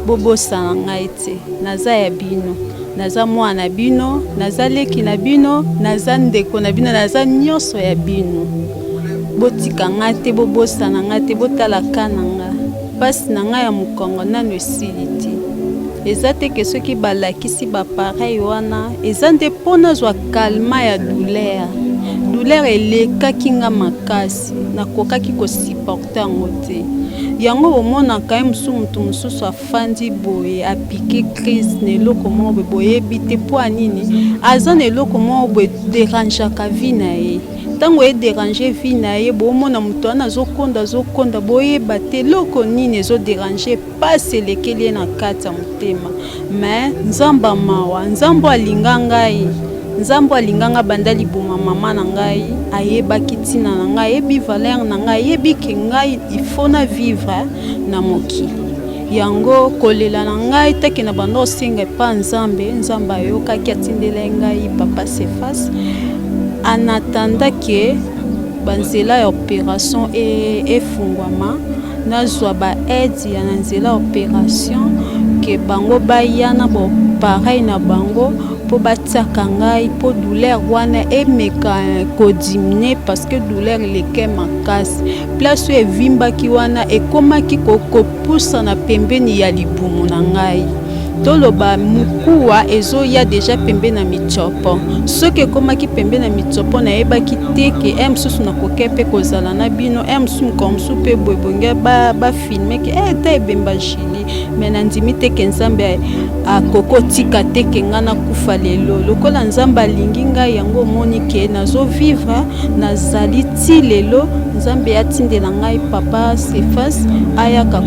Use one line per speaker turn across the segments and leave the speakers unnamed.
bobosa na ngai te naza ya bino naza mwana bino naza leki na bino naza ndeko na bino naza nyonso ya bino botika ngai te bobosa na ngai te botalaka na ngai pasi na ngai ya mokongo nano esili te eza te ke soki balakisi bapareil wana eza nde mpona zwa kalma ya douleur elekaki nga makasi nakokaki kosiporte yango te yango omonaka ye mutu mosusu afandi boye apike crise na eloko moko boyebi te mpo anini aza na eloko moko boye derangeaka vi na ye ntango ederange vi na ye bomona moto wana azokonda boyeba te eloko nini ezoderange pasi elekeli ye na kati ya motema me nzambe mawa nzambe alinga ngai nzambe alinganga banda liboma mama na ngai ayebaki ntina na ngai ayebi valeur na ngai ayebi ke ngai ifo na vivre na mokili yango kolela na ngai take na banda osenga epa nzambe ayokaki atindela ngai papa Cephas en attendant ke banzela ya opération efungwama nazwa baede ya na nzela opération ke bango bayana pareil na bango po batiaka ngai po douleur wana emeka kodimine parce que douleur eleke makasi place oyo evimbaki wana ekomaki kopusa na pembeni ya libumu na ngai toloba mukuwa ezoya deja pembeni na mitsopo soki ekomaki pembeni na mitsopo nayebaki te ke mosusu nakoke mpe kozala na bino mosusu mokomosu mpe boyebonge bafilme ke te ebemba Julie me nandimi te ke nzambe akokotika te ke ngai nakufa lelo lokola nzambe alingi ngai yango omoni ke nazovivre nazali ti lelo nzambe yatindela ngai papa Cephas ayaka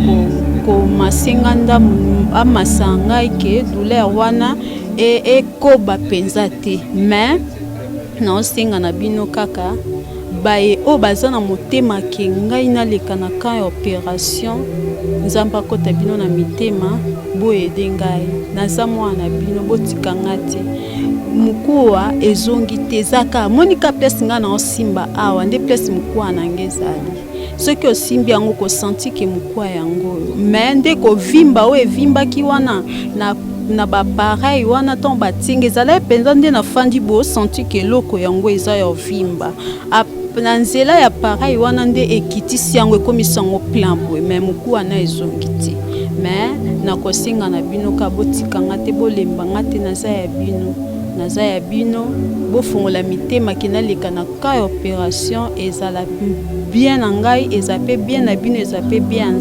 komasenga ndamu amasa ngai ke douleur wana ekoba penza te me naosenga na bino kaka baye o baza na motema ke ngai naleka na kan ya opération nzambe akota bino na mitema boyede ngai naza mwana bino botika nga te mukuwa ezongi te ezaka monika place nga na osimba awa nde place mukuwa na nge ezali soki osimbi yango kosanti ke mukuwa yango me nde kovimba oyo evimbaki wana na bapareil wana ntango batinga ezala epenza nde nafandi bosanti ke eloko yango eza ya ovimba na nzela ya pareil wana nde ekitisi yango ekomisa yango plan boye me mukuwa na ezongi te me nakosenga na bino ka botikanga te bolembanga te naza ya bino bofongola mitema kinaleka na ka ya opération ezala bien na ngai eza pe bien na bino eza pe bien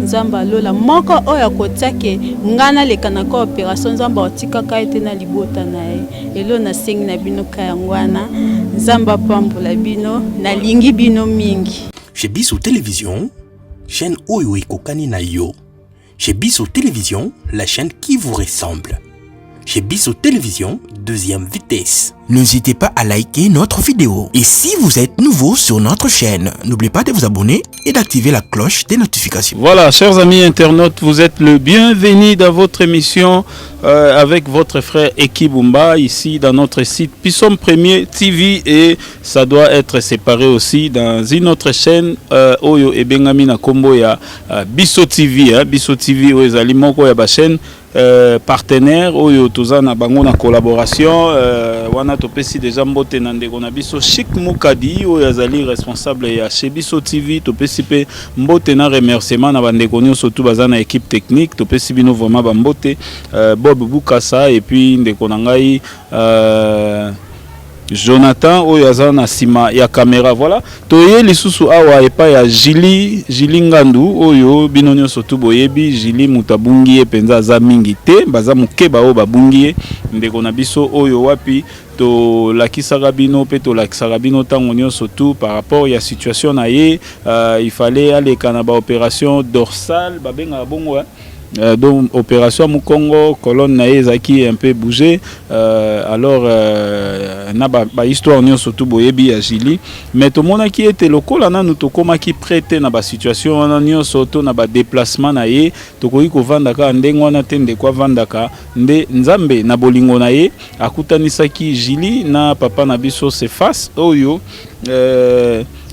nzambe alola moko oyo akotia ke ngai naleka na ka opération nzambe atikaka ete na libota na ye elo nasengi na bino ka yango wana nzambe apambola bino nalingi bino mingi.
Chez Biso Télévision, chaîne oyo ekokani na yo. Chez Biso Télévision, la chaîne qui vous ressemble. Chez Biso Télévision, deuxième vitesse. N'hésitez pas à liker notre vidéo. Et si vous êtes nouveau sur notre chaîne, n'oubliez pas de vous abonner et d'activer la cloche des notifications.
Voilà, chers amis internautes, vous êtes le bienvenu dans votre émission avec votre frère Eki Bumba, ici dans notre site Pissom Premier TV, et ça doit être séparé aussi dans une autre chaîne Oyo et Bengami na Kombo ya Biso TV, Biso TV Oyo Zalimoko ya ba chaîne partenaire Oyo Tozana Bango na collaboration wana topesi déjà mbote na ndeko na biso Chic Mukadi Oyo azali responsable ya chez Biso TV, topesi pe mbote na remerciement na bandeko nyonso tu bazana équipe technique, topesi bino vraiment ba mbote Bob Bukasa et puis ndeko na ngai Jonathan oyo aza na sima ya caméra. Voilà, toye lisusu awa epa ya Jili Ngandu oyo bino nyonso tu boyebi Jili mutabungi e penza za mingi te baza mukeba oyo babungi ndeko na biso oyo wapi to lakisaka bino pe to lakisaka bino tango nyonso tu par rapport ya situation na ye il fallait aller kana ba opération dorsale babenga bongo donc opération Mukongo colonne na ezaki un peu bougé alors na ba histoire nyo surtout boyebi ya Jili mais to mona ki était lokola na nous to koma ki prêter na ba situation na nyo surtout na ba déplacement na ye to koyi ko vandaka ndengwa na tende kwa vandaka nde nzambe na bolingo na ye akutanisaki Jili na papa na biso Cephas oyo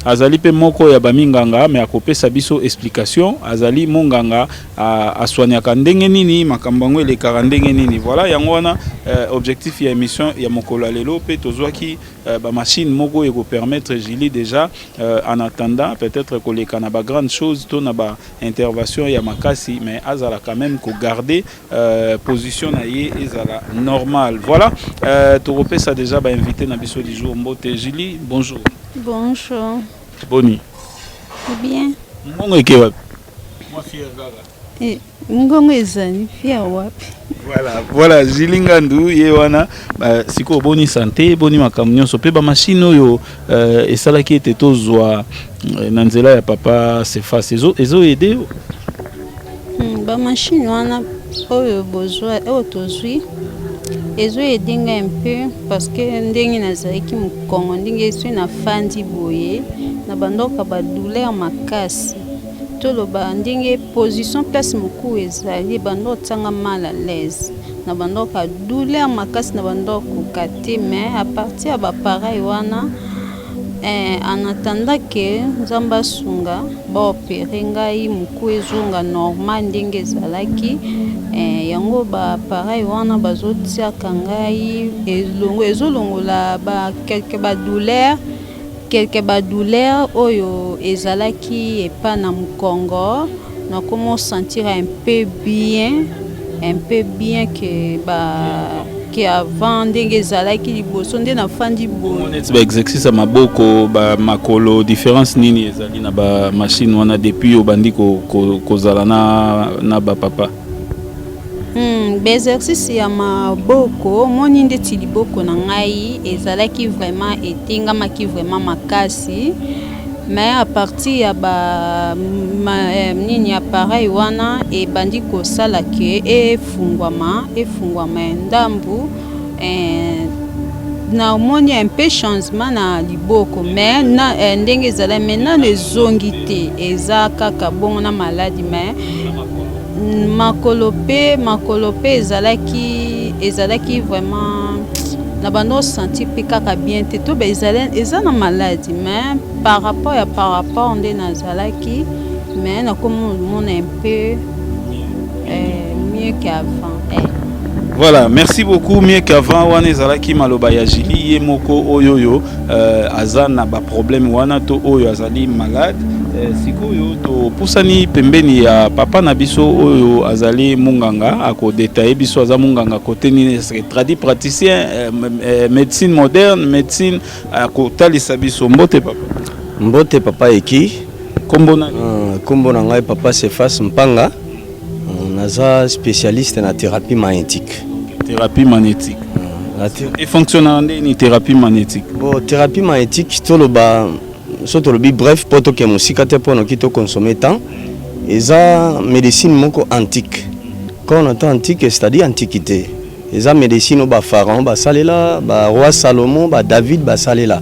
azali pe moko ya baminganga mais akopesa biso explication azali monganga aswaniaka ndenge nini makambo yango elekaka ndenge nini. Voilà yango wana objectif ya émission ya mokolo ya lelo pe tozwaki bamachine moko ekopermettre Julie déjà en attendant peut-être koleka na ba grande chose to na ba intervention ya makasi mais azala quand même ko garder position na ye ezala normal. Voilà tokopesa déjà ba invité na biso du jour Mbote. Julie, bonjour.
Bonjour.
Boni.
Bien.
Mbongo eke wapi? Moi fier gaga.
Ngongo ezali fier wapi?
Voilà, Julie Ngandu ye wana siko boni santé, boni makambo nyonso pe ba machine oyo esalaki ete tozwa na nzela ya papa Cephas ezo aider.
Ba machine wana oyo bozwa oyo tozwi ezo edinga un peu parce que ndenge nazalaki mokongo ndenge ezo na fandi boye na bandoka ba douleur makasi toloba ndenge position place moku ezali bando tsanga mal à l'aise na bandoka douleur makasi na bandoko kate mais à partir ba pareil wana en attendant que nzamba sunga ba opérer ngai moku ezonga normal ndenge ezalaki yango ba pareil wana bazotiaka ngai ezolongola ba quelques douleurs oyo ezalaki epa na mukongo na comment sentir un peu bien que avant ndenge ezalaki liboso nde na fandi boye
ba exercice ya maboko ba makolo différence nini ezali na ba machine wana depuis obandi kozala na ba papa.
Exercice ya maboko moni ndeti liboko na ngai ezalaki vraiment etingamaki vraiment makasi mais à partir ya ba nini appareil wana ebandi kosala ke efungwama ndambu na moni un peu changement na liboko mais na ndenge ezala maintenant ezongi te eza kaka bongo na maladie mais makolo pe ezalaki vraiment na bando sentir pe kaka bien te to eza na maladie mais par rapport nde nazalaki mais na comme mon un peu mieux qu'avant.
Voilà, merci beaucoup. Mieux qu'avant, wana ezalaki maloba ya Julie ye moko oyoyo azana ba problème wana to oyo azali malade. Sikoyo to pusani pembeni ya papa na biso oyo azali munganga ako détailler biso aza munganga côté ni traduit praticien médecine moderne médecine ako talisa biso mbote papa eki kombo na ngai papa Cephas Mpanga naza spécialiste na thérapie magnétique. Et fonctionne en une thérapie magnétique.
Bon, thérapie magnétique toloba sotolobi bref poto ke musika te pono kito consommer temps eza médecine moko antique. Quand on entend antique c'est-à-dire antiquité. Eza médecine ba pharaon ba salela ba roi Salomon ba David ba salela.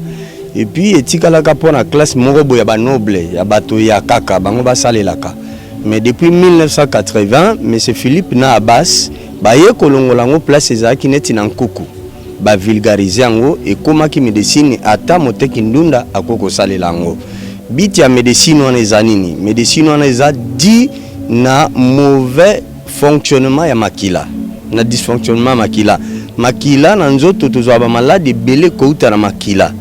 Et puis etikala ka pona classe moko boya ba noble ya bato ya kaka bango ba salela ka. Mais depuis 1980 monsieur Philippe na Abbas ba ye kolongola ngo place ezaki neti na nkuku. Ba vulgariser yango ekomaki médecine ata moteki ndunda akoko salela yango. Biti ya médecine wana eza nini? Médecine wana eza dit na mauvais fonctionnement ya makila. Na dysfonctionnement makila. Makila na nzoto tozwa ba malade belé kouta na makila.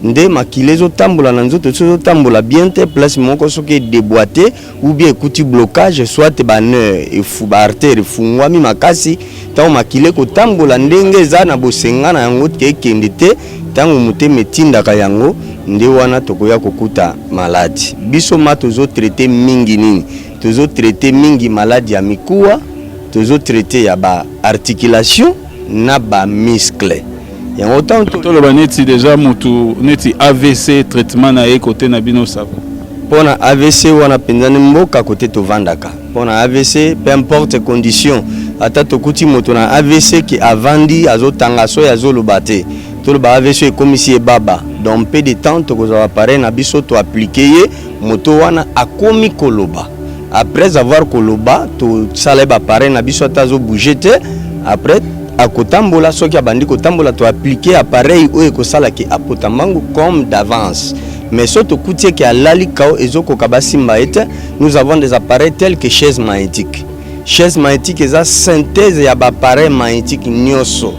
Nde makila ezo tambola na nzoto ezo tambola bien te place moko soki déboîté ou bien ekuti blocage soit ba nerf et fu ba artère fungwami makasi tango makila ko tambola ndenge za na bosenga na yango te kende te tango muteme tindaka yango nde wana tokoya kokuta maladi biso ma tozo traiter mingi nini tozo traiter mingi maladi ya mikuwa tozo traiter ya ba articulation na ba muscle. Et autant
tout le baneti déjà mutu neti AVC traitement na côté na bino savo.
Pona AVC wana pendane mboka côté to vandaka. Pona AVC peu importe condition ata to kuti moto na AVC qui avandi azotanga so ya zolobate. To le ba AVC comme ici baba. Dans peu de temps to ko appareil na biso to appliquer moto wana akomi koloba. Après avoir koloba to sala ba appareil na biso ta zo bouger te après akotambola soki abandi kotambola to appliquer appareil oyo ekosala ki apotambango comme d'avance Mais surtout koutier qui a lali kao ezoko kabasimba ete, nous avons des appareils tels que chaises magnétiques. Chaise magnétique eza synthèse ya appareil magnétique nyoso.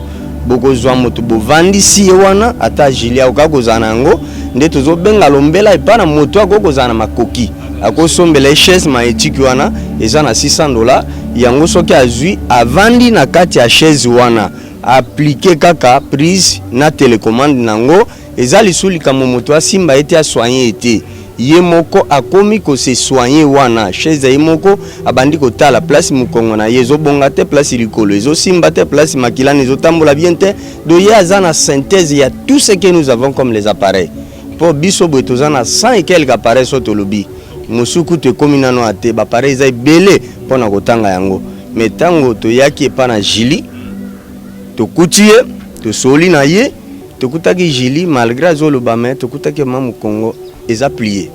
Boko zwa moto bo vandisi wana ata jilia okakozana ngo nde tozo benga lombela epana moto akokozana makoki. Akosombela chaise magnétique wana eza na $600 yango soki azui avandi na kati ya chaise wana appliquer kaka prise na télécommande nango eza lisulika moto asimba ete a soigner ete ye moko akomi ko se soigner wana chaise ye moko abandi ko tala place mukongo na yezo bonga te place likolo ezo simba te place makila nezo tambola bien te do ye azana synthèse ya tout ce que nous avons comme les appareils pour biso boetozana 100 et quelques appareils soto lobi musuku te kominano ate ba appareil za belé pona kotanga yango mais tango to yaki pa na jili to kutie to soli na ye to kutaki jili malgré azoloba mais to kutaki mamu Congo eza plié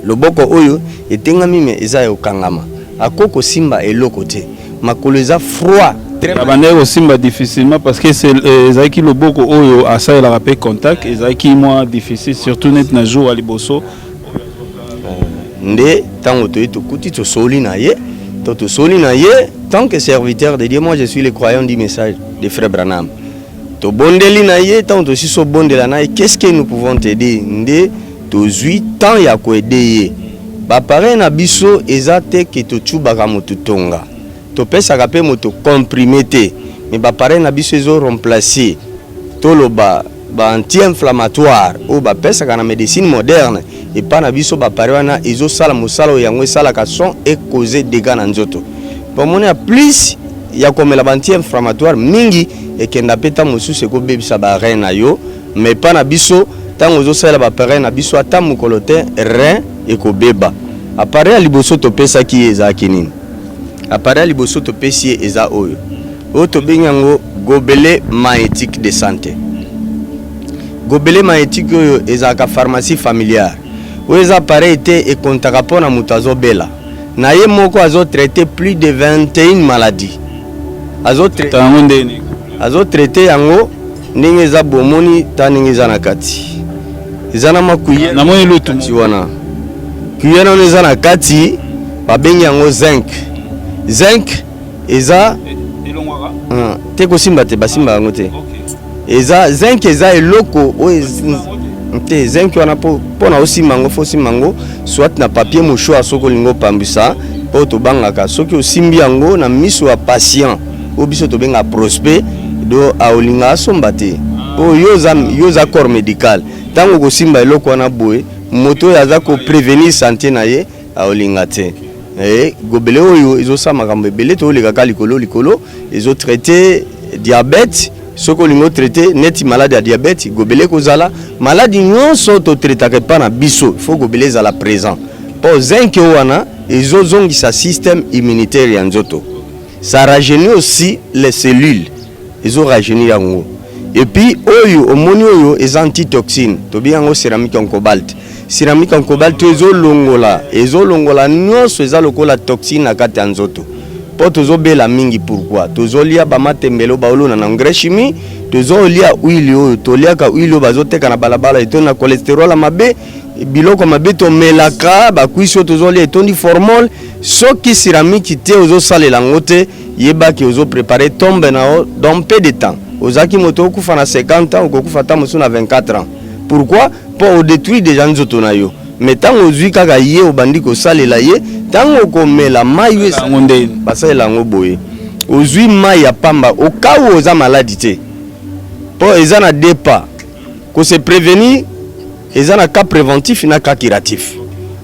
loboko oyo etengami me eza ya okangama akoko simba eloko te makolo eza froid
très au simba difficilement parce que c'est ezaki loboko oyo asa la rappel contact ezaki moins difficile surtout net na jour à liboso
nde tango to kuti to soli na ye to soli na ye tant que serviteur de Dieu moi je suis le croyant du message de frère Branham to bondeli na ye tant to si so bondela na ye qu'est-ce que nous pouvons t'aider nde to zui tant ya ko aider ba pare na biso ezate ke to tubaka moto tonga to pesa ka pe moto comprimé te mais ba pare na biso ezo remplacer to lo ba anti-inflammatoire ou ba pesa kana médecine moderne et pas na biso ba pare wana ezo sala musala yango sala ka son et causer dégâts na nzoto pour mona plus ya komela ba anti-inflammatoire mingi et kenda peta mosusu ko bebisa ba rein na yo mais pas na biso tango zo sala ba pare na biso ata mukolote rein et ko beba appareil ya liboso to pesa ki eza kinini appareil ya liboso to pesi eza oyo to bengango gobelet magnétique de santé gobelet magnétique oyo eza ka pharmacie familiale oyo eza appareil te e kontaka pona mutu azobela na ye moko azo traiter plus de 21 maladies azo traiter yango ndenge eza bomoni ta ndenge eza na kati eza na makuye
na moni lutu
wana kuye na eza na kati babengi yango zinc eza te kosimba te basimba yango te eza zinc eza eloko oyo te zinc wana pona osimba yango fo simba yango soit na papier mouchoir soko lingo pambisa po to bangaka soki osimbi yango na miso ya patient o biso to benga prospect do aolinga asomba te po yoza corps médical tango ko simba eloko wana boye moto yaza ko prévenir santé na ye aolinga te gobele oyo ezo sa makambo ebele to lekaka likolo ezo traiter diabète soko lingo traiter neti malade ya diabète gobele kozala maladi nyonso to traitaka pa na biso faut gobele zala présent po zinc wana ezo zongisa système immunitaire ya nzoto ça rajeunit aussi les cellules ezo rajeunir yango et puis oyo omoni oyo eza antitoxine to biango céramique en cobalt ezo longola nyonso eza lokola toxine na kati ya nzoto po tozo bela mingi pourquoi tozo lia ba matembelo ba olona na engrais chimie tozo lia huile oyo to liaka huile oyo bazoteka na balabala eto na cholestérol mabe biloko mabe to melaka ba kuiso tozo lia etondi formol soki céramique te ozo salela ngote yebaki ozo préparer tombe na dans peu de temps ozaki moto okufa na 50 ans okokufa ta mosu na 24 ans pourquoi pour détruire déjà nzoto na yo mais tango ozwi kaka ye obandi ko salela ye tango komela mayi basalela ngo boye ozwi mayi ya pamba okawo oza maladi te po eza na depa ko se prévenir eza na cas préventif na cas curatif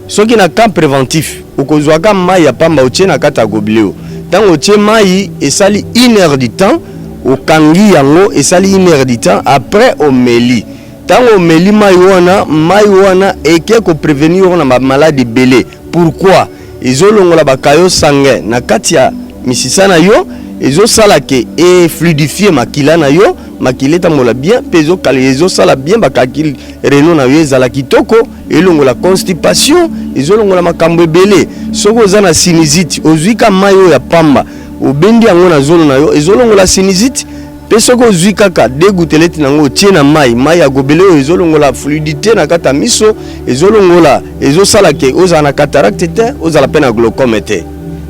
soki na cas préventif okozwaka mayi ya pamba otie na kata gobleo tango otie mayi esali 1 heure du temps okangi yango esali 1 heure du temps après omeli tango omeli mayi wana eke ko prévenir na ba maladie belé pourquoi ezolongola bakayo sanguin na kati ya misisa na yo ezosala ke e fluidifier makila na yo makila tambola bien pezo kale ezosala bien bakakili reno na yo ezala kitoko elongola constipation ezolongola makambo ebele soko oza na sinusite ozwika mayo ya pamba obendi yango na zolo na yo ezolongola sinusite Pe soko zui kaka dégoûteleti nango tie na mai ya gobele ezolongola fluidité na kata miso ezolongola ezosala ke oza na cataracte te ozala pe na glaucome te.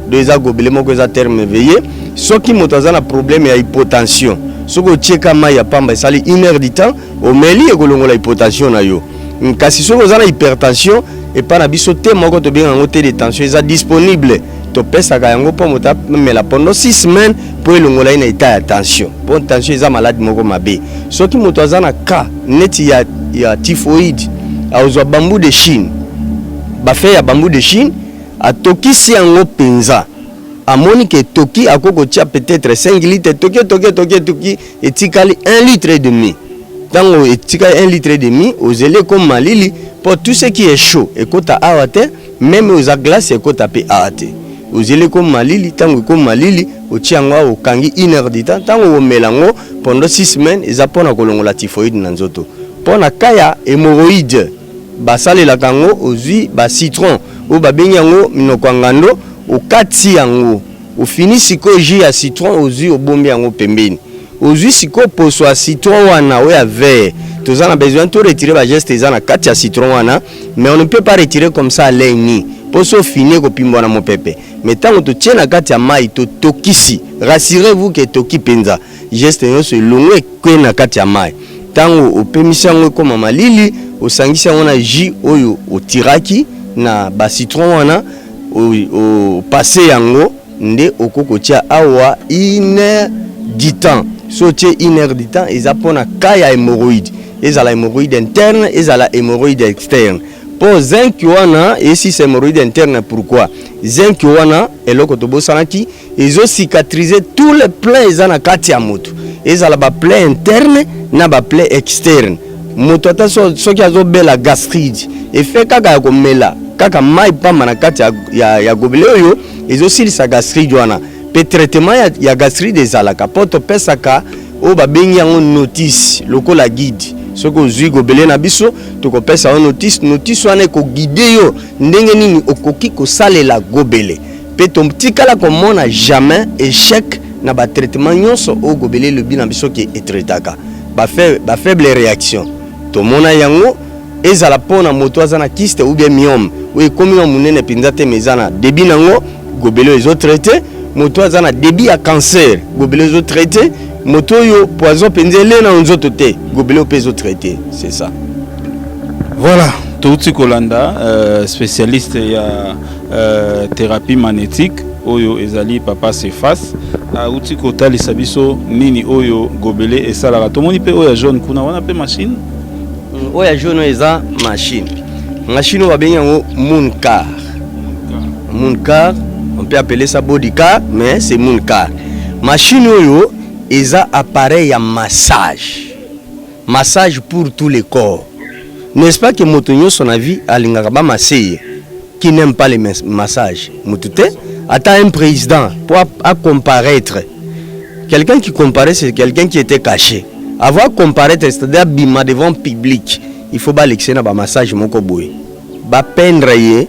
Do eza gobele moko eza terme veillé soki moto aza na problème ya hypotension soko tieka mai ya pamba esali 1 heure du temps omeli ekolongola hypotension na yo. Kasi soko oza na hypertension epa na biso te moko tobenga yango te de tension eza disponible topesaka yango mpo moto amela pendant 6 semaines mpo elongola ye na état ya tension. Mpo tension eza maladi moko mabe. Soki moto aza na cas neti ya typhoïde azwa bambou de Chine bafe ya bambou de Chine atokisi yango penza amoni ke toki akokotia peut-être 5 litres toki etikali 1 litre et demi. Tango etikali 1 litre et demi ozele comme malili pour tout ce qui est chaud ekota awate même aux glace ekota pe awate ozele comme malili tango comme malili otiango okangi 1 heure du temps tango omelango pendant 6 semaines eza pona kolongola typhoïde na nzoto pona kaya hémorroïde basalela kango ozui ba citron ou babengi yango minoko ngando okati yango ofini siko jus ya citron ozui obombi yango pembeni ozui siko poso ya citron wana ou ya vert toza na besoin de retirer ba geste eza na kati ya citron wana mais on ne peut pas retirer comme ça l'aini poso fini ko pimbo na mopepe mais tango to tiena kati ya mai to tokisi rassurez-vous que toki penza geste nyonso elongwe kwe na kati ya mai tango opemisa yango koma malili osangisa yango na jus oyo otiraki na ba citron wana o passer yango nde okokotia awa 1 heure du temps so tie 1 heure du temps eza pona kaya hémorroïde ezala hémorroïde interne ezala hémorroïde externe pour zinc wana et si c'est hémorroïde interne pourquoi zinc wana eloko tobosanaki ezo cicatriser tous les plaies ezana kati ya moto ezala ba plaie interne na ba plaie externe moto ata soki azobela gastrite efe kaka ya komela kaka mai pamba na kati ya gobele oyo ezosilisa gastrite wana pe traitement ya gastrite ezalaka po topesaka oyo babengi yango notice lokola guide soki ozwi gobele na biso tokopesa yo notice wana ekoguide yo ndenge nini okoki kosalela gobele pe totikala komona jamais échec na batraitement nyonso oyo gobele elobi na biso ke etretaka bafaible réaction tomona yango ezala mpona moto aza na kiste ou bien myome oyo ekomi na monene mpenza te mais eza na debi nango gobele ezotraite moto aza na debi ya cancer gobele ezotraite moto oyo poison mpenza ele na nzoto te gobele mpe ezotraite c'est ça.
Voilà, touti kolanda spécialiste ya thérapie magnétique oyo ezali papa Cephas auti kotalisa biso nini oyo gobele esalaka tomoni mpe oyo ya jaune kuna wana mpe machine
oyo ya jaune eza machine oyo babengi yango Mooncar on peut appeler ça bodycar mais c'est Mooncar machine oyo eza appareil ya massage pour tous les corps. N'est-ce pas que moto nyonso na vie alingaka ba masser qui n'aime pas les massages motute ata un président pour comparaître quelqu'un qui comparait c'est quelqu'un qui était caché avoir comparaître c'est-à-dire bima devant public il faut ba l'excès na ba massage moko boye ba peindre ye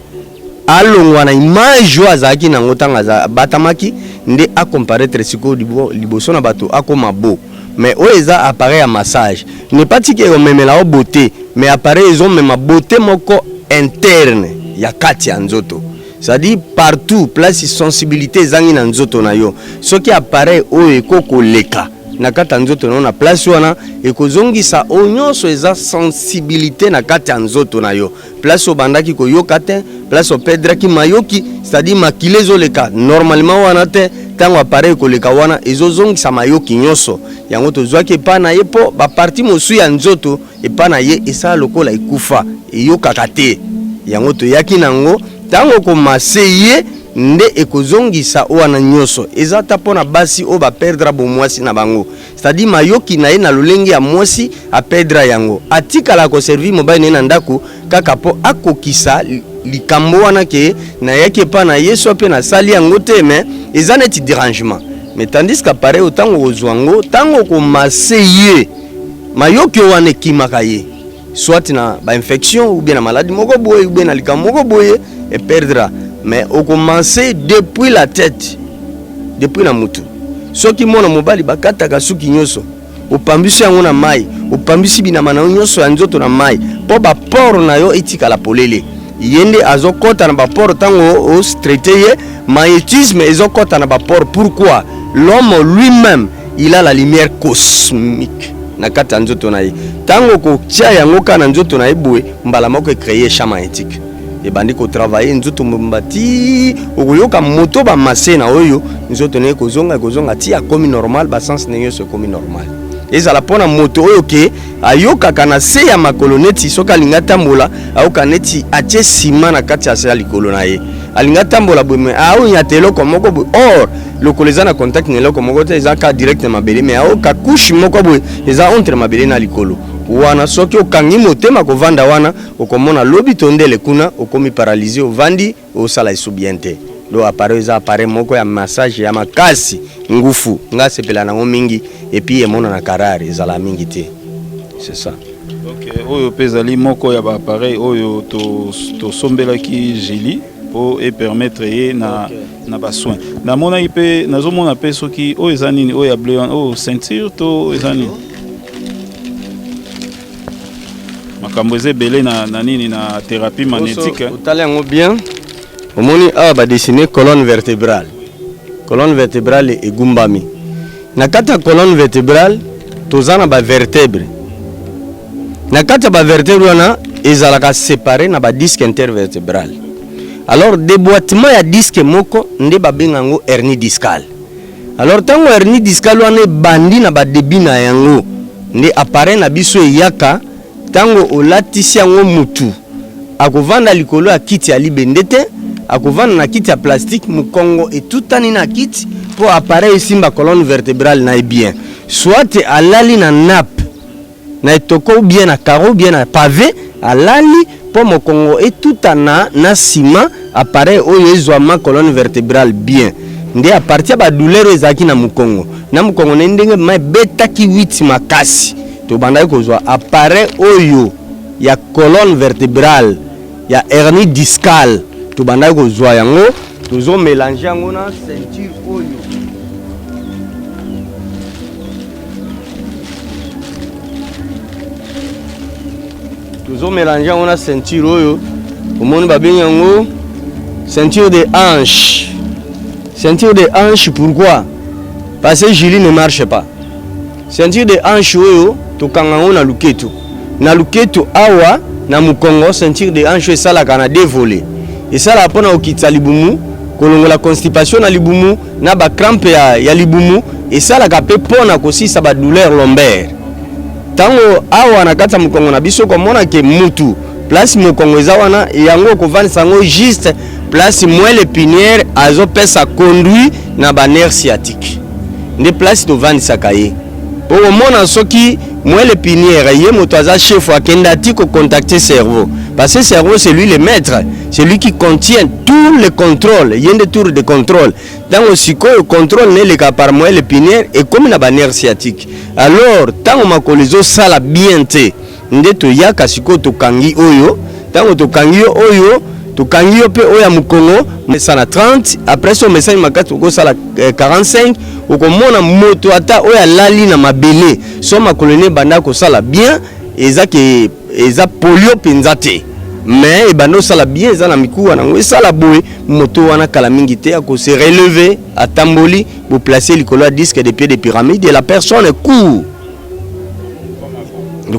alongwa na image azaki na ngotanga batamaki nde a comparaître siko liboso na bato akoma beau mais oeza appareil à massage n'est pas tiki o memela o beauté mais appareil ils ont même beauté moko interne ya kati ya nzoto c'est-à-dire partout place sensibilité zangi na nzoto na yo soki appareil o ekoko leka na kata nzoto na place wana ekozongisa onyonso eza sensibilité na kati ya nzoto na yo place obandaki koyoka te place opedraki mayoki c'est-à-dire makile ezoleka normalement wana te tango appareil koleka wana ezozongisa mayoki nyonso yango tozwaki epa na ye po baparti mosu ya nzoto epa na ye esala lokola ekufa eyokaka te yango toyaki nango tango komase ye nde ekozongisa wana nyonso eza ta mpona basi oyo baperdra bomwasi na bango c'est-à-dire mayoki na ye na lolenge ya mwasi aperdra yango atikala koservi mobali na ye na ndako kaka mpo akokisa likambo wana ke nayaki epa na ye so mpe nasali yango te mais eza neti dérangement mais tandis qu'appareil otango kozwa yango tango komase ye mayoki wana ekimaka ye soit na bainfection ou bien na maladie moko boye ou bien na likambo moko boye eperdra mais au commencer depuis la tête depuis la mutu soki mwana mobali bakataka suki nyonso opambisi yango na mai opambisi binama na nyonso ya nzoto na mai po baporo na yo etikala polele yende azokota na baporo tango o traité ye magnétisme ezokota na baporo. Pourquoi? L'homme lui-même il a la lumière cosmique na kati ya nzoto na ye tango kotia yango ka na nzoto na ye boye mbala moko créer champ magnétique ebandi ko travailler nzoto mbati okoyoka moto ba masena oyo nzoto ne kozonga ti akomi normal ba sens ne nyonso komi normal ezala pona moto oyo ke ayoka kana se ya makoloneti soka alinga tambola ayoka neti atie sima na kati ya se ya likolo na ye alinga tambola boye ayo nyatelo komoko boye or lokolo eza na contact ne loko moko te eza ka direct mabele mais ayoka couche moko boye eza entre mabele na likolo wana soki okangi motema kovanda wana okomona lobi tondele kuna okomi paralysé ovandi osala isu bien te do appareil eza appareil moko ya massage ya makasi ngufu nga sepela nango mingi et puis emona na karari ezala mingi te c'est ça.
Ok, oyo pezali moko ya ba appareil oyo to sombelaki Julie pour et permettre ye na na ba soin na mona ipe nazomona pe soki oyo eza nini oyo ya bleu oyo ceinture to eza nini makambo eza ebele na nini na thérapie magnétique
otala yango bien omoni awa badessine colonne vertébrale egumbami na kati ya colonne vertébrale toza na bavertèbre na kati ya bavertèbre wana ezalaka séparé na badisque intervertébrale. Alors déboîtement ya disque moko nde babenga yango hernie discale. Alors tango hernie discale wana ebandi na badebi na yango nde appareil na biso eyaka tango olatisi yango mutu akovanda likolo ya kiti ya libende te akovanda na kiti ya plastique mukongo etutani na kiti po appareil esimba colonne vertébrale na bien soit alali na nappe na etoko ou bien na carreau ou bien na pavé alali po mokongo etutana na sima appareil oyo ezwama colonne vertébrale bien nde a partir ba douleur ezaki na mukongo ne ndenge ma betaki 8 makasi to bandai kozwa appareil oyo ya colonne vertébrale ya hernie discale to bandai kozwa yango tozo mélanger yango na ceinture oyo tozo mélanger yango na ceinture oyo omoni babengi yango ceinture de hanche. Ceinture de hanche, pourquoi? Parce que Julie ne marche pas. Ceinture de hanche oyo tokangango na luketo. Na luketo awa na mukongo ceinture de hanche esalaka na dévolé. Esala pona okitsa libumu, kolongola constipation na libumu, na ba crampe ya libumu, esalaka pe pona kosisa ba douleur lombaire. Tango awa na kata mukongo na biso komona ke mutu place mukongo eza wana yango kovanisa ngo juste place moelle épinière azopesa conduit na ba nerf sciatique. Nde place to vanisa kaye. Pour mona soki moelle épinière ye moto aza chef akenda ti ko contacter cerveau. Parce que cerveau c'est lui le maître, c'est lui qui contient tout le contrôle, yende tour de contrôle. Dans le siko le contrôle ne le ka par moelle épinière et comme na ba nerf sciatique. Alors tango makolizo sala bien te nde to yaka siko to kangi oyo, tango to kangi oyo tokangi yo pe oya mukongo mesana 30 après son message makati ko sala 45 okomona moto ata oya lali na mabele so makolone banda ko sala bien eza polio penzate mais bando sala bien eza na mikuwa nango sala boye moto wana kala mingi te ako se relever atamboli pour placer likolo ya disque de pied de pyramide et la personne court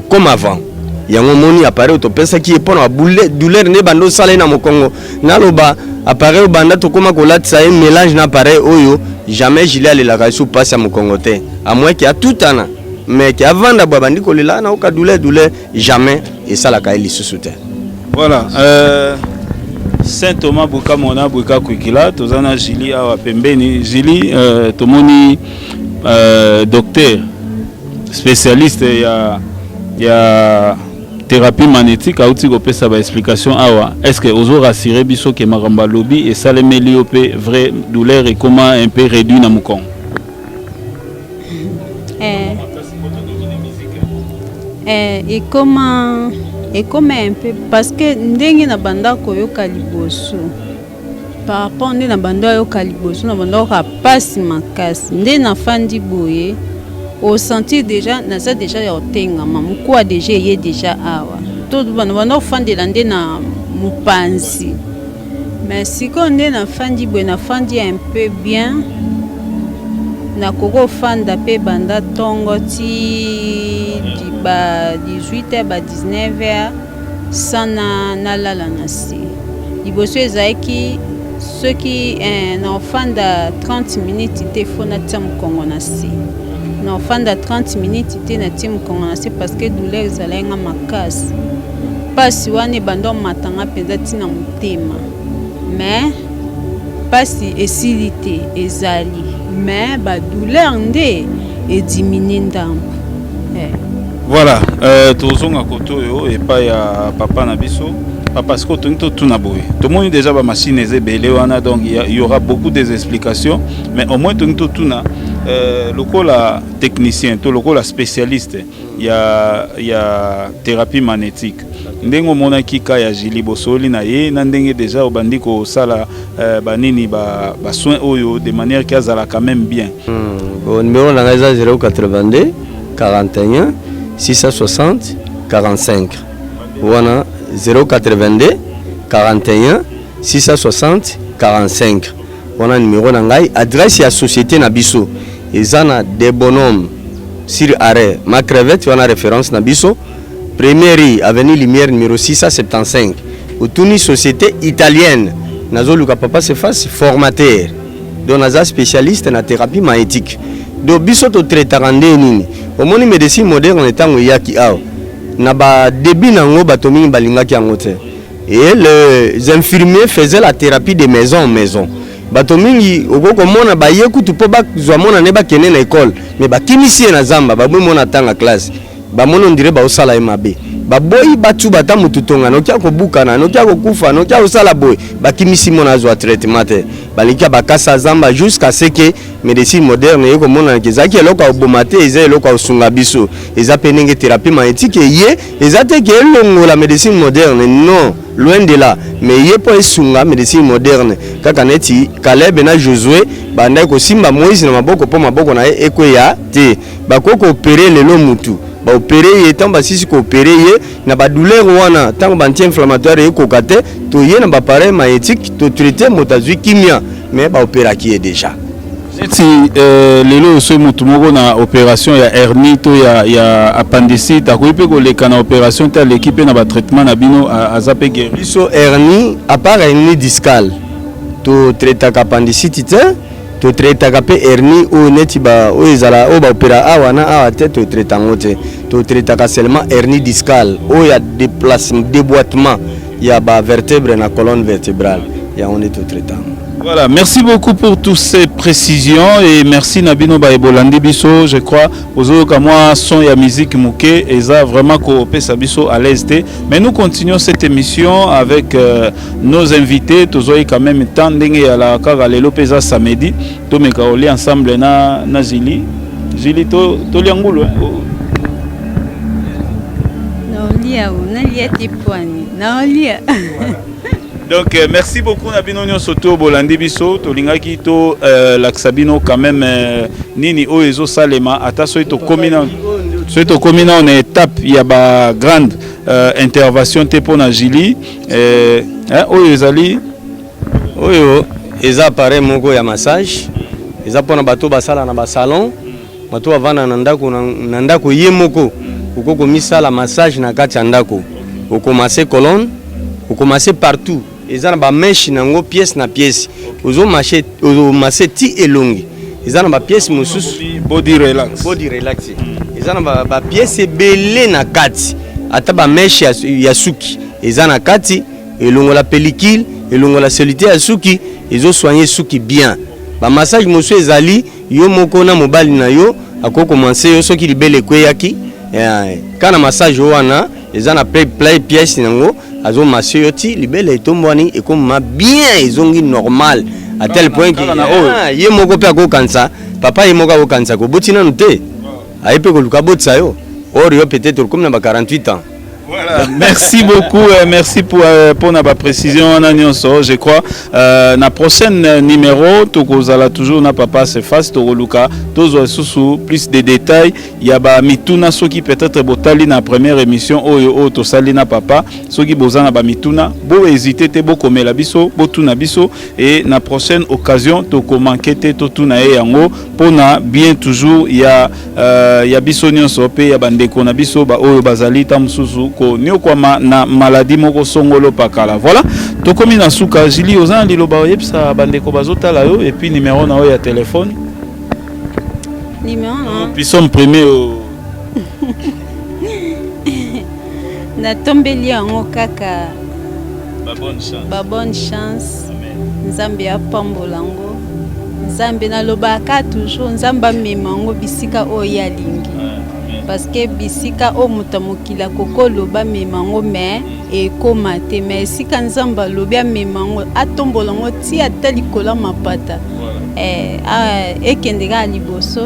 comme avant. Yango moni appareil to pesa ki epona douleur ne bando sala na mokongo naloba appareil banda to koma ko latsa un mélange na appareil oyo jamais gilet le la sous passe à mokongo te à moins qu'il y a tout ana mais qui avant da bandi ko lela na ka douleur jamais et ça la kaili sous terre.
Voilà Saint Thomas Buka mona Buka Kwikila tozana Julie awa pembeni Julie tomoni docteur spécialiste ya thérapie magnétique auti kopesa ba explication awa est-ce que ozo rassurer biso ke maramba lobby et salemeli opé vrai douleur et comment un peu réduit na mukong
et comment un peu parce que ndenge na banda koyoka liboso par rapport nde na bando ayoka liboso na bando ayoka pasi makasi nde nafandi boye osentir déjà naza déjà ya otengama mokuwa déjà eye déjà awa to bano bando ofandela nde na mopanzi mais sikoyo nde nafandi boye nafandi un peu bien nakoko ofanda mpe banda ntongo ti ba 18h ba 19h sana nalala na se liboso ezalaki soki na ofanda 30 minutes te fo natia mokongo na se na ofanda 30 minutes te natia mokongo na se parce que douleur ezalaki nga makasi mpasi wana ebanda omatanga mpenza ntina motema mais mpasi esili te ezali mais badouleur nde ediminue ndambo
voilà tozonga koto oyo epai ya papa na biso papa siko tongi totuna boye tomoni déjà bamachine eza ebele wana donc il y aura beaucoup des explications mais au moins tongi totuna lokola technicien to lokola spécialiste ya thérapie magnétique ndenge omonaki ka ya Julie bosoli na ye na ndenge déjà obandi kosala banini basoin oyo de manière qui azala quand même bien
numéro na eza 082 41 660 45 wana 082 41 660 45 wana numéro na ngai adresse ya société na biso ezana des bonhommes sur arrêt ma crevette wana référence na biso première avenue Lumière numéro 675 utuni société italienne nazo luka papa se fasse formateur donc naza spécialiste na thérapie magnétique donc biso to traitaka nde nini omoni médecine moderne etango yaki awa na ba début nango bato mingi balingaki yango te et les infirmiers faisaient la thérapie de maison en maison bato mingi okokomona baye kutu mpo bazwa mona ne bakende na école mais bakimisi ye na zamba baboyi mona tanga classe bamona ondire baosala ye mabe baboyi batu bata mutu tonga nokia kobukana nokia kokufa nokia kosala boye bakimisi mona azwa traitement te baliki bakasa zamba jusqu'à ce que médecine moderne ye komona kezaki eloko oboma te eza eloko osunga biso eza pe ndenge thérapie magnétique ye eza te ke elongola médecine moderne non loin de là mais ye po esunga médecine moderne kaka neti Caleb na Josué bandai kosimba Moïse na maboko po maboko na ye ekweya te bakoko opérer lelo mutu ba opérer ye tant basisi ko opérer ye na ba douleur wana tant ba anti inflammatoire ye kokate to ye na ba appareil magnétique to traiter motazui kimia mais ba opérer qui est déjà
si lelo so mutu moko na opération ya hernie to ya appendicite akoyipe koleka na opération ta l'équipe na ba traitement na bino azape guéri
biso hernie à part hernie discale to traiter appendicite te to traitaka pe hernie o neti ba o ezala o ba opéra awa na awa te to traitango te to traitaka seulement hernie discale o ya déplacement déboîtement ya ba vertèbre na colonne vertébrale ya on est to traitant.
Voilà, merci beaucoup pour toutes ces précisions et merci Nabino Baebolandi Biso, je crois, aux autres moi son ya musique mouké et ça vraiment coopé Sabiso à l'aise. Mais nous continuons cette émission avec nos invités, tous quand même temps d'engue à la Caralelo Pesa samedi, to me kaoli ensemble na Zili, Zili to liangulu.
Non lia ou na lia tipwani, non lia.
Donc merci beaucoup Nabino Soto Bolandi Biso tolingaki to laksabino quand même nini oezo salema ata soito commune en étape il y a ba grande intervention te pona Julie oyo ezali
oyo eza appareil moko ya massage eza pona bato basala na ba salon bato bavana na ndako ye moko ukoko misala massage na kati ya ndako okomase colonne okomase partout ezana ba mesh nango pièce na pièce ozo masser ti elongi ezana ba pièce mosusu
body relax
ezana ba pièce belé na kati ata ba mesh ya suki ezana kati elongo la pellicule elongo la solité ya suki ezo soigner suki bien ba massage mosusu ezali yo moko na mobali na yo ako commencer yo soki libele kweyaki kana massage wana ezana play pièce nango azo masser yoti libele etombwani ekoma bien ezongi normal à tel point que ye moko pe ako kansa papa ye moko ako kansa ko botina nute aipe ko luka botsa yo or yo peut-être comme na ba 48 ans
Voilà. Merci beaucoup, merci pour la précision. Je crois la prochaine numéro, tu toujours na papa se face to Luka, plus de détails. Il y a mituna ceux qui peut-être botali na première émission to sali na papa, ceux qui bozana ba mituna, bo hésiter te bo comme la biso, bo tuna biso et na prochaine occasion to manquer te to tuna e yango pona bien toujours il y a biso nyonso pe ya bandeko na biso ba oyo bazali tamsusu nyokwa na maladie moko songolo pakala. Voilà, to komi na suka Julie ozana liloba yebsa bandeko bazotala yo et puis numéro na yo ya téléphone.
Numéro
puis son premier
na tombeli yango kaka
ba
bonne chance. Nzambe apambolango. Nzambe na lobaka toujours nzamba memango bisika oyo alingi. Parce que bisika o mutamukila koko loba memango me e komate mais sika nzamba lobia memango atombolango ti atali kola mapata ekendeka liboso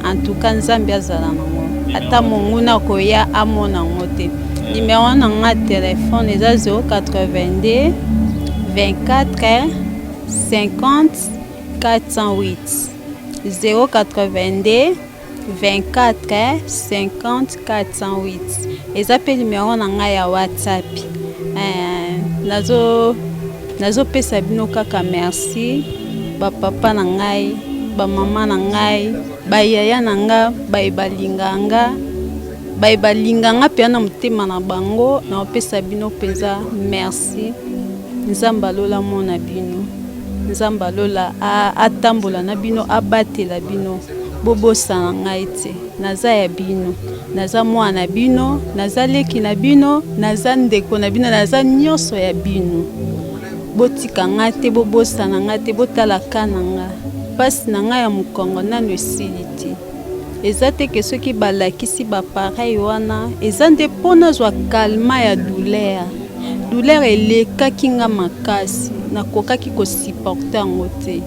en tout cas nzambe azala nango ata monguna koya amona ngote. Numéro na nga téléphone eza 082 24 50 408 082 24 50 408. Eza pe numéro na nga ya WhatsApp. Nazo pesa bino kaka merci. Ba papa na ngai, ba mama na ngai, ba yaya na nga, ba balinganga pe na mutema na bango na pesa bino penza merci. Nzamba lola mona bino. Nzamba lola atambola na bino abatela bino. Bobosa na ngai te naza ya bino naza mwana bino naza leki na bino naza ndeko na bino naza nyonso ya bino botika nga te bobosa na nga te botala kana nga pasi na nga ya mokongo nano esili te eza te ke soki balakisi bapareil wana eza nde mpo nazwa kalma ya douleur elekaki nga makasi nakokaki kosupporte yango te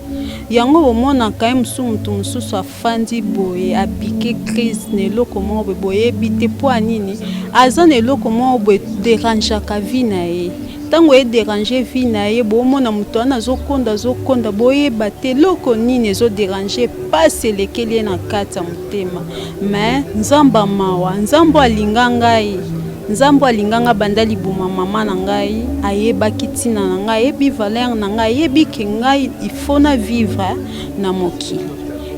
yango bomonaka ye mutu mosusu afandi boye abike crise na eloko moko boyebi te mpo anini aza na eloko moko boye derangeaka vi na ye ntango ederange vi na ye bomona moto wana azokonda boyeba te eloko nini ezoderange pasi elekeli ye na kati ya motema me nzambe mawa nzambe alinga ngai nzambo alinganga banda libuma mama na ngai ayebaki tina na ngai ayebi valeur na ngai ayebi ke ngai ifona vivre na mokili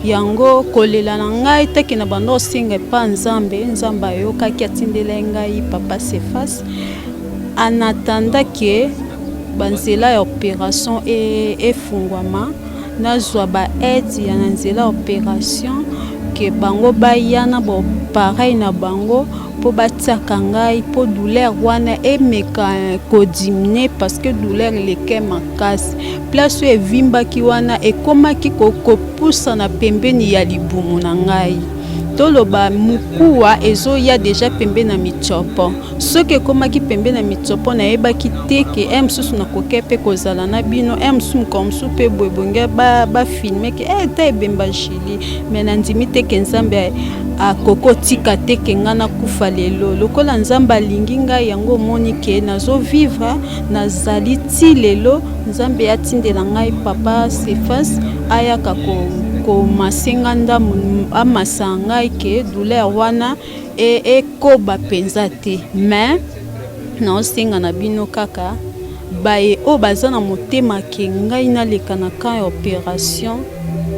yango kolela na ngai teke na banda osenga pa nzambe ayokaki atindela ngai papa Cephas en attendant ke banzela ya opération efungwama nazwa ba aide ya nzela opération ke bango bayana bo pareil na bango po batiaka ngai po douleur wana emeka kodimine parce que douleur leke makasi place oyo evimbaki wana ekomaki kopusa na pembeni ya libumu na ngai toloba mukuwa ezoya deja pembeni na mitsopo soki ekomaki pembeni na mitsopo nayebaki te ke mosusu nakoki mpe kozala na bino mosusu mokomosusu mpe boyebonge bafilme ke ta ebemba Julie me nandimi te ke nzambe akokotika te ke nga nakufa lelo lokola nzambe alingi ngai yango omoni ke nazovivre nazali ti lelo nzambe yatindela ngai papa Cephas ayaka komasenga ndamu amasa ngai ke douleur wana ekoba penza te me naosenga na bino kaka baye oyo baza na motema ke ngai naleka na kan ya opération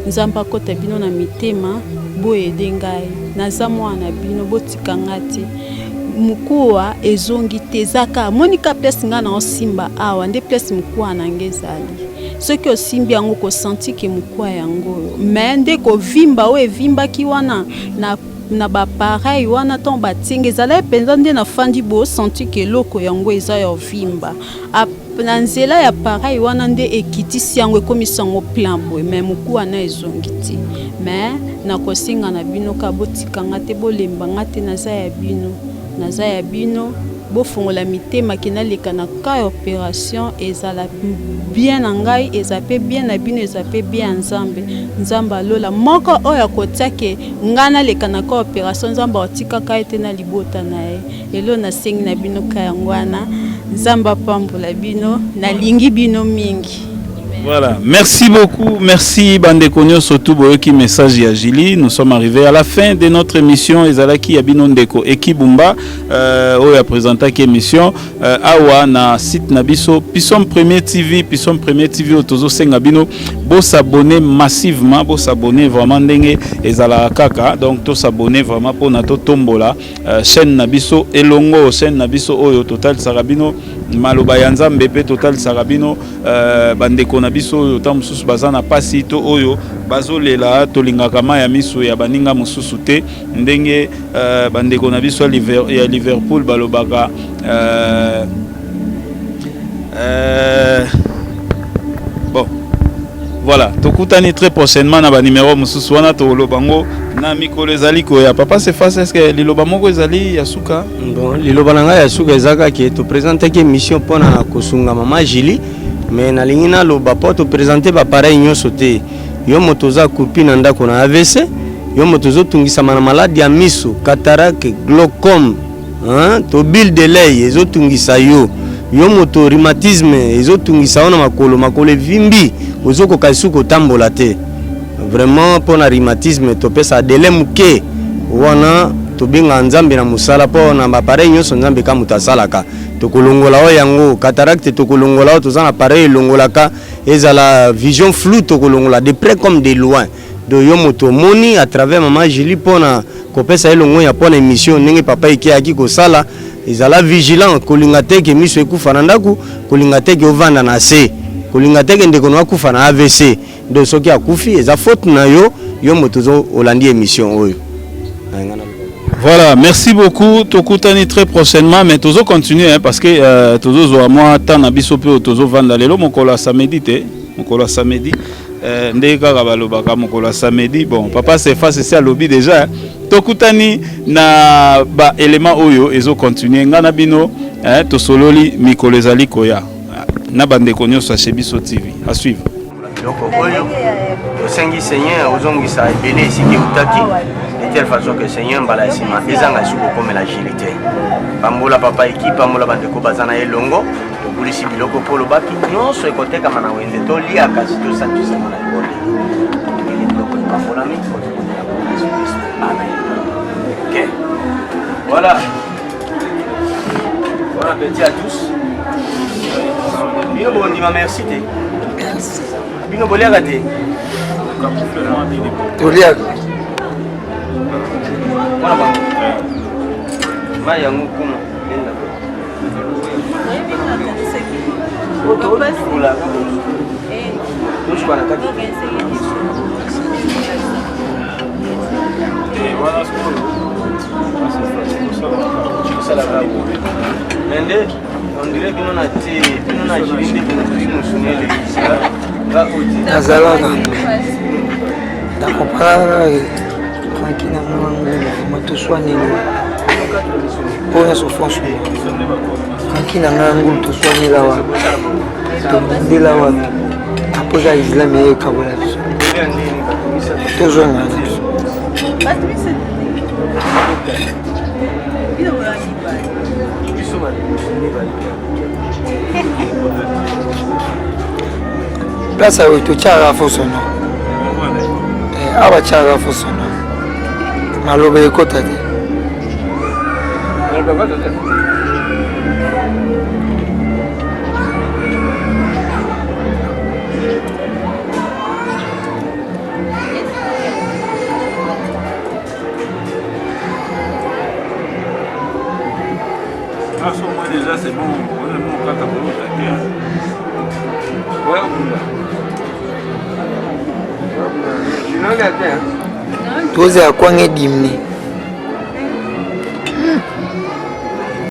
nzambe akota bino na mitema boyede ngai naza mwana bino botika nga te mukuwa ezongi te zaka monika place nga na osimba awa nde place mukuwa nange ezali soki osimbi yango kosanti ke mukuwa yango me nde kovimba oyo evimbaki wana na bapareil wana ton batinga ezala epenza nde nafandi bosanti ke eloko yango eza ya ovimba na nzela ya pareil wana nde ekitisi yango ekomisa yango plan boye me mukuwa na ezongi te me nakosinga na bino ka botikanga te bolembanga te naza ya bino bofongola mitema kina leka na ka opération ezala bien na ngai ezape bien na bino ezape bien nzambe nzambe alola moko oyo akotiake ngana leka na ka opération nzambe otika ka ete na libota na ye elo na sengi na bino ka yangwana nzambe apambola bino nalingi bino mingi.
Voilà, merci beaucoup, merci Bandeko Nyonso Tuboyoki message ya Jili. Nous sommes arrivés à la fin de notre émission Ezalaki Yabino Ndeko Ekibumba oyo présenté qui émission awa na site nabiso Pissom Premier TV otozo senga bino bo s'abonner massivement, bo s'abonner vraiment ndenge ezala kaka. Donc to s'abonner vraiment pour na to tombola chaîne nabiso elongo chaîne nabiso oyo total sarabino maloba ya nzambe pe total sarabino bandeko na biso oyo ta mususu baza na pasi to oyo bazolela tolingaka ma ya miso ya baninga mususu te ndenge bandeko na biso ya Liverpool balobaka bon voilà tokutani très prochainement na ba numéro mususu wana to lobango na mikolo ezali koya papa se face est-ce que liloba moko ezali ya suka
bon liloba nanga ya suka ezaka ki to présenter ki émission pona na kosunga mama Jili mais na lingina loba po to présenter ba pareil nyonso te yo motoza kupi na ndako na AVC yo motozo tungisa na maladie ya miso cataracte glaucome to bile de l'œil ezo tungisa yo moto rhumatisme ezo tungisa ona makolo vimbi ozo ko kasuko tambola te vraiment pour na rhumatisme to pesa délai muke wana to binga nzambe na musala po na ba pareil nyonso nzambe ka mutasalaka to kolongola o yango cataracte to kolongola o to za na pareil longolaka ezala vision floue to kolongola de près comme de loin do yo moto moni à travers maman Jili pona ko pesa elongo ya pona émission ndenge papa ike aki ko sala ezala vigilant kolinga te ke miso ekufa na ndaku kolinga te ke ovanda na se kolinga te ke ndeko na kufa na AVC do soki akufi eza faute na yo moto zo olandi émission oyo.
Voilà, merci beaucoup. Tokutani très prochainement, mais tozo continuer hein, parce que tozo zo moi tant na biso pe tozo vanda lelo mokolo samedi te, mokolo samedi ndeka kabalobaka mokolo samedi. Bon, papa c'est face c'est à lobby déjà. Hein. Tokutani na ba élément oyo ezo continuer ngana bino hein, to sololi mikolo ezali koya. Na bande konyo sa Shebiso TV. À suivre.
Donc oyo osengi Seigneur ozongisa ebele isiki utaki de telle façon que Seigneur mbala sima ezanga suko comme la agilité pambola papa équipe pambola bandeko bazana elongo tobulisi biloko polo baki nyonso ekoteka mana wende to lia kasi to santu sama na ibole ile biloko pambola mi ok voilà bon appétit à tous bino bondi ma merci te merci bino bolia te tolia voilà ba ma yangu kuma nenda to kula tous kwa nakati voilà nende on dirait que nous a Jili nous sunele
nazalaka nakopara tranquille na mwangu matoswanini mpona souffrance tranquille na ngangu toswanela wa tobundela wa apoza islam eyekabola biso tozwanga na biso place oyo totyaka fo sono awa batyaka fo sono maloba ekota te
déjà c'est bon, honnêtement, quand
t'as voulu toza ya kwanga edimni